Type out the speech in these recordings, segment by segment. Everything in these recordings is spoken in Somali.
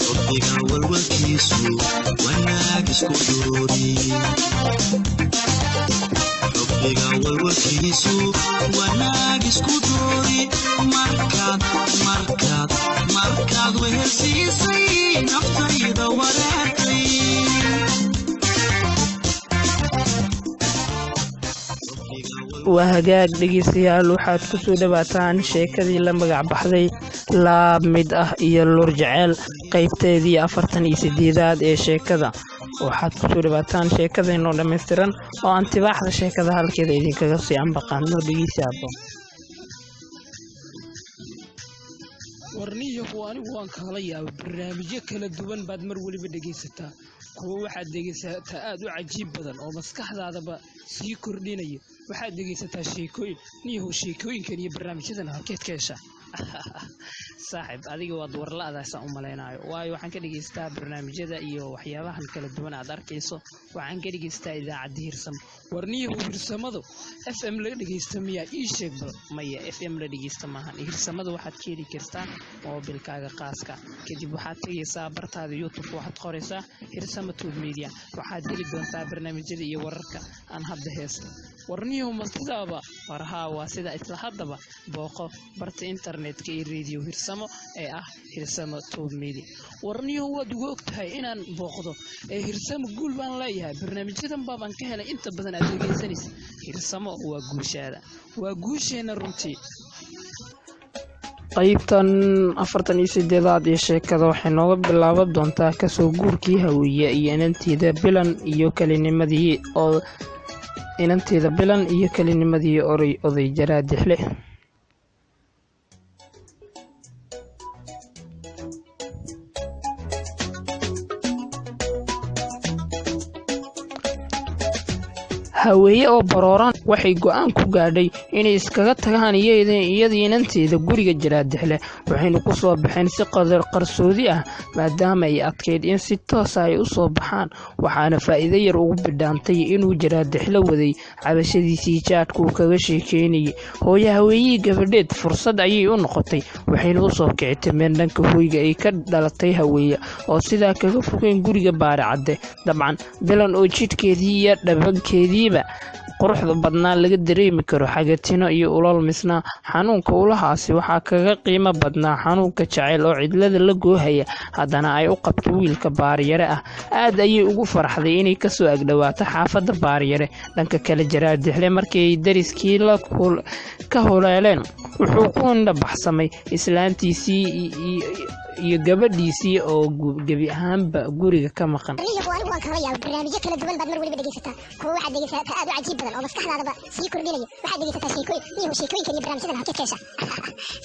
ربك والوكيس وناقص كدوري ربك والوكيس وناقص كدوري مركاد وهرسيسي نفتي دوراتي وهجاج dhegeystayaal waxaad ku soo dhawaataan sheekadii la magac baxday laab mid ah iyo lur jecel qaybteedii 48aad ee sheekada waxaad ku soo dhawaataan sheekadeenoo dhameystiran oo aan tibaaxda sheekada halkeeda idinkaga sii anbaqaano dhegeystayaal warniyo anigu waan kala yaabay barnaamijyo kala duwan baad mar waliba dhegeysataa kuwa waxaad dhegeysataa aad u cajiib badan oo maskaxdaadaba sii kordhinaya waxaad dhegeysataa sheekooyinkan iyo barnaamijyadan halkeed ka heshaa saaxiib adiga waad warla'daasaan u malaynayo waayo waxaan ka dhegeystaa barnaamijyada iyo waxyaabahan kala duwan aad arkayso waxaan ka dhegeystaa idaacadda hirsamo warniyo hirsamadu FM la dhegeysta miyaa ii sheeg bal maya FM la dhegeysta maahan hirsamadu waxaad ka heli kartaa moobilkaaga qaaska kadib waxaad tegaysaa bartaada YouTube waxaad qoraysaa hirsamo Tube Media waxaad heli doontaa barnaamijyada iyo wararka aan hadda heesto warniyo mastidaaba warha waa sida isla haddaba booqo barta internetka iyo radio hirsamo ee ah hirsamo Tube Media warniyo waad ugu ogtahay inaan booqdo ee hirsamo guul baan leeyahay barnaamijyadan baan ka helay inta badan aad dhegeysanaysa hirsamo waa guushaada waa guusheena runtii qaybtan 48aad ee sheekada waxay nooga bilaaban doontaa kasoo guurkii hawiye iyo inanteeda bilan iyo kalinimadii oday jaraadixle haweeye oo barooran waxay go'aan ku gaadhay inay iskaga tagaan iyadii inanteeda guriga jaraadixle waxayna ku soo baxeen si qarsoodi ah maadaama ay adkeyd in si toos ah ay u soo baxaan waxaana faa'iido yar ugu bidhaantay inuu jaraadixle waday cabashadiisii jaadku kaga sheekeynayay hooyo haweeyihii gabadheed fursad ayay u noqotay waxayna u soo kicitimeen dhanka hoyga ay ka dhalatay haweeye oo sidaa kaga fogeyn guriga baaricadde dabcan bilan oo jidhkeedii iyo dhabankeedii quruxda badnaa laga dareemi karo xagatino iyo ulal misna xanuunka ulahaasi waxaa kaga qiimo badnaa xanuunka jacayl oo cidlada la goohaya haddana ay u qabto wiilka baaryare ah aad ayay ugu farxday inay kasoo agdhawaato xaafadda baaryare dhanka kale jaraadixle markii ay dariskii ka huleeleen wuxuu ku indhabaxsamay islaantiisii iyo gabadhiisii oo gebi ahaanba guriga ka maqan barnaamijyo kala duwan baad mar waliba dhegeysataa kuwa waxaad dhegeysataa aad u cajiib badan oo maskaxdaadaba sii kordhinaya waxaad dhegeysataa sheekooyinkan iyo barnaamijyadan halkeed ka heshaa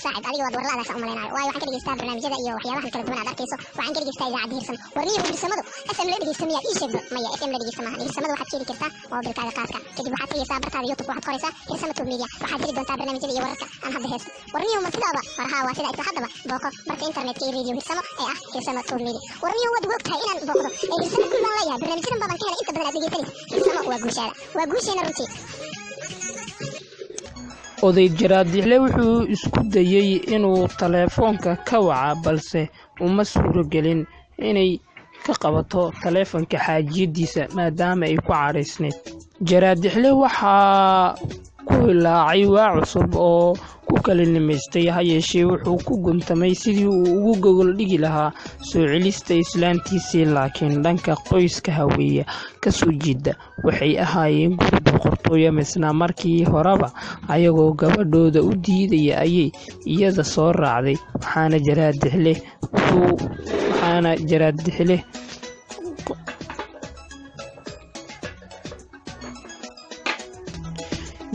saaxiib adiga waad warla'daasaan u malaynayo waayo waxaan ka dhegeystaa barnaamijyada iyo waxyaabahan kala duwan aad arkayso waxaan ka dhegeystaa idaacadda hirsamo warniyo hirsamadu FM la dhegeysta miyaa ii sheeg maya FM la dhegeysta maahan hirsamadu waxaad ka heli kartaa moobilkaaga qaaska kadib waxaad tegaysaa bartaada YouTube waxaad qoraysaa hirsamo Tube Media waxaad heli doontaa barnaamijyada iyo wararka aan hadda heesto warniyo mastidaaba warha waa sida isla haddaba booqo barta internetka iyo radio hirsamo ee ah hirsamo Tube Media warniyo waad ugu ogtahay inaan booqdo ee hirsamo guul baan leeyahay barnaamijyadan baan ka helay inta badan aad dhegeysanaysa hirsamo waa guusheena runtii oday jaraadixle wuxuu isku dayay inuu taleefoonka ka waca balse uma suuragelin inay ka qabato taleefanka xaajiyadiisa maadaama ay ku cadhaysneyd jaraadixle waxaa ku hilaacay waa cusub oo ku kalinimaystay ha yeeshee wuxuu ku guntamay sidii uu ugu gogol dhigi lahaa soo celista islaantiisii laakiin dhanka qoyska haweeye kasoo jeeda waxay ahaayeen guri boqortooyo misna markii horeba ayagoo gabadhooda u diidaya ayay iyada soo raacday waxaana jaraadixle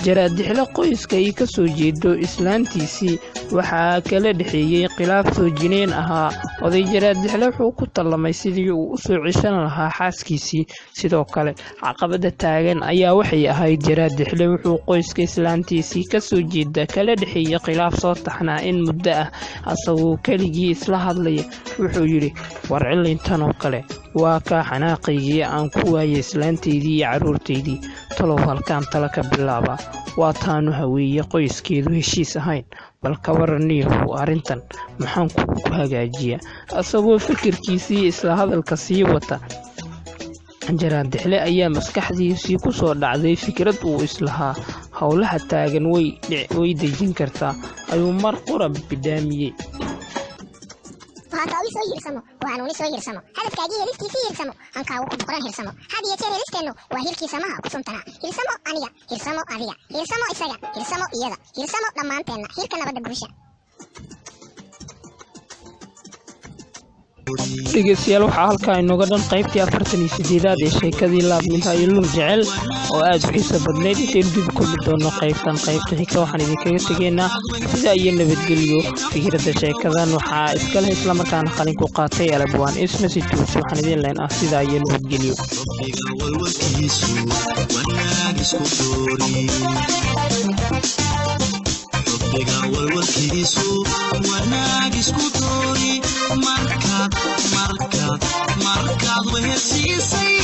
jaraadixle qoyska ay ka soo jeedo islaantiisii waxaa kala dhexeeyey khilaaf soo jineen ahaa oday jaraadixle wuxuu ku tallamay sidii uu u soo ceshan lahaa xaaskiisii sidoo kale caqabada taagan ayaa waxay ahayd jaraadixle wuxuu qoyska islaantiisii ka soo jeeda kala dhexeeyey khilaaf soo taxnaa in muddo ah asagoo keligii isla hadlaya wuxuu yidhi war cilintan oo kale waa kaa xanaaqaygii aan ku waayay islaantaydii iyo carruurtaydii talow halkaan tala ka bilaaba waa taanu haweeye qoyskeedu heshiis ahayn bal ka waraniyahow arrintan maxaan ku hagaajiyaa asagoo fikirkiisii isla hadalka sii wata jaraandixle ayaa maskaxdiisii ku soo dhacday fikrad uu islahaa howlaha taagan way dejin kartaa ayuu mar qura bidhaamiyey وهذا سو يرسمو وعنوني سو يرسمو هذا كاجي هلستي سي يرسمو أنكا وكبران هرسمو هذه يتير هلستينو وهيركي سماها كسمتنا هرسمو أنيا هرسمو أذيا هرسمو إسايا هرسمو إيدا هرسمو لما أنتنا هيركنا بدأ بوشا dhegeystayaal waxaa halkaa inooga dhan qaybtii 48aad ee sheekadii laabminta iyo lug jecel oo aad u xiiso badneyd intaynu dib kulmi doono qaybta xigta waxaan idinkaga tegaynaa sida iyo nabadgelyo fikradda sheekadan waxaa iska leh isla markaana qalin ku qaatay alabwaan ismasi tuus waxaan idin leenahay sida iyo nabadgelyo walwalkiisu wanaag isku doori markaad wehersiisay